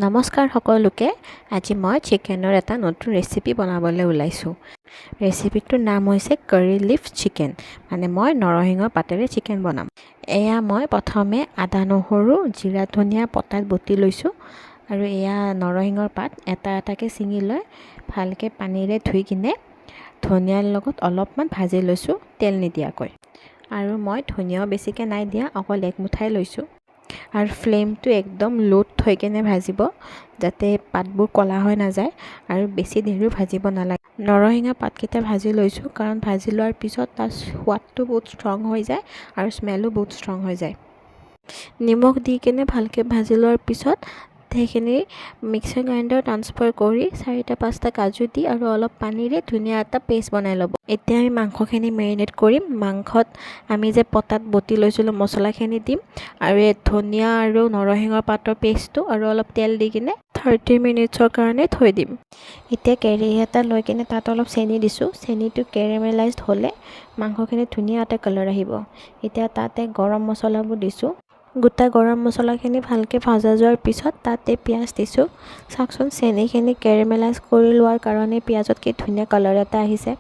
নমস্কাৰ সকলোকে। আজি মই চিকেনৰ এটা নতুন ৰেচিপি বনাবলৈ ওলাইছোঁ। ৰেচিপিটোৰ নাম হৈছে কাৰী লিফ চিকেন, মানে মই নৰসিংহ পাতেৰে চিকেন বনাম। এয়া মই প্ৰথমে আদা নহৰু জিৰা ধনিয়া পটাত বটি লৈছোঁ আৰু এয়া নৰসিংহৰ পাত এটা এটাকৈ ছিঙি লৈ ভালকৈ পানীৰে ধুই কিনে ধনিয়াৰ লগত অলপমান ভাজি লৈছোঁ তেল নিদিয়াকৈ। আৰু মই ধনিয়াও বেছিকৈ নাই দিয়া, অকল এক মুঠাই লৈছোঁ। আৰু ফ্লেমটো একদম লোত থৈ কেনে ভাজিব, যাতে পাতবোৰ ক'লা হৈ নাযায় আৰু বেছি দেৰিও ভাজিব নালাগে। নৰসিংহ পাতকেইটা ভাজি লৈছোঁ, কাৰণ ভাজি লোৱাৰ পিছত তাৰ সোৱাদটো বহুত ষ্ট্ৰং হৈ যায় আৰু স্মেলো বহুত ষ্ট্ৰং হৈ যায়। নিমখ দি কেনে ভালকৈ ভাজি লোৱাৰ পিছত সেইখিনি মিক্সাৰ গ্ৰাইণ্ডাৰত ট্ৰান্সফাৰ কৰি 4-5টা কাজু দি আৰু অলপ পানীৰে ধুনীয়া এটা পেষ্ট বনাই ল'ব। এতিয়া আমি মাংসখিনি মেৰিনেট কৰিম। মাংসত আমি যে পটাত বটি লৈছিলোঁ মছলাখিনি দিম আৰু এই ধনিয়া আৰু নৰসিংহৰ পাতৰ পেষ্টটো আৰু অলপ তেল দি কিনে 30 মিনিটছৰ কাৰণে থৈ দিম। এতিয়া কেৰাহী এটা লৈ কিনে তাত অলপ চেনি দিছোঁ। চেনিটো কেৰেমেলাইজড হ'লে মাংসখিনি ধুনীয়া এটা কালাৰ আহিব। এতিয়া তাতে গৰম মছলাবোৰ দিছোঁ। গোটা গৰম মছলাখিনি ভালকৈ ভজা যোৱাৰ পিছত তাতে পিঁয়াজ দিছোঁ। চাওকচোন, চেনিখিনি কেৰেমেলাইজ কৰি লোৱাৰ কাৰণে পিঁয়াজত কি ধুনীয়া কালাৰ এটা আহিছে।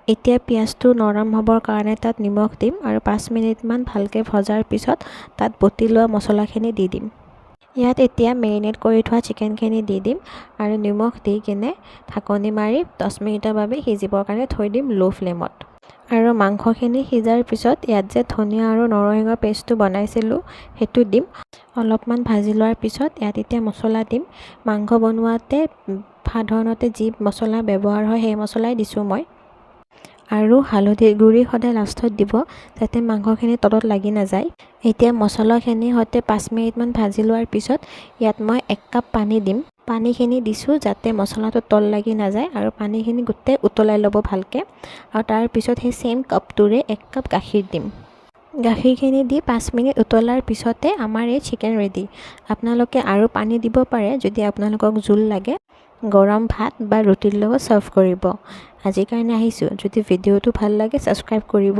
এতিয়া পিঁয়াজটো নৰম হ'বৰ কাৰণে তাত নিমখ দিম আৰু 5 মিনিটমান ভালকৈ ভজাৰ পিছত তাত বটি লোৱা মছলাখিনি দি দিম। ইয়াত এতিয়া মেৰিনেট কৰি থোৱা চিকেনখিনি দি দিম আৰু নিমখ দি কিনে ঢাকনি মাৰি 10 মিনিটৰ বাবে সিজিবৰ কাৰণে থৈ দিম ল' ফ্লেমত। আৰু মাংসখিনি সিজাৰ পিছত ইয়াত যে ধনিয়া আৰু নৰসিংহৰ পেষ্টটো বনাইছিলোঁ সেইটো দিম। অলপমান ভাজি লোৱাৰ পিছত ইয়াত এতিয়া মছলা দিম। মাংস বনোৱাতে সাধাৰণতে যি মছলা ব্যৱহাৰ হয় সেই মছলাই দিছোঁ মই। আৰু হালধিৰ গুড়ি সদায় লাষ্টত দিব, যাতে মাংসখিনি তলত লাগি নাযায়। এতিয়া মছলাখিনিৰ সৈতে 5 মিনিটমান ভাজি লোৱাৰ পিছত ইয়াত মই 1 কাপ পানী দিম। পানীখিনি দিছোঁ যাতে মছলাটো তল লাগি নাযায় আৰু পানীখিনি গোটেই উতলাই ল'ব ভালকৈ। আৰু তাৰপিছত সেই চেম কাপটোৰে 1 কাপ গাখীৰ দিম। গাখীৰখিনি দি 5 মিনিট উতলাৰ পিছতে আমাৰ এই চিকেন ৰেডি। আপোনালোকে আৰু পানী দিব পাৰে যদি আপোনালোকক জোল লাগে। গৰম ভাত বা ৰুটিৰ লগত ছাৰ্ভ কৰিব। আজিৰ কাৰণে আহিছোঁ। যদি ভিডিঅ'টো ভাল লাগে ছাবস্ক্ৰাইব কৰিব।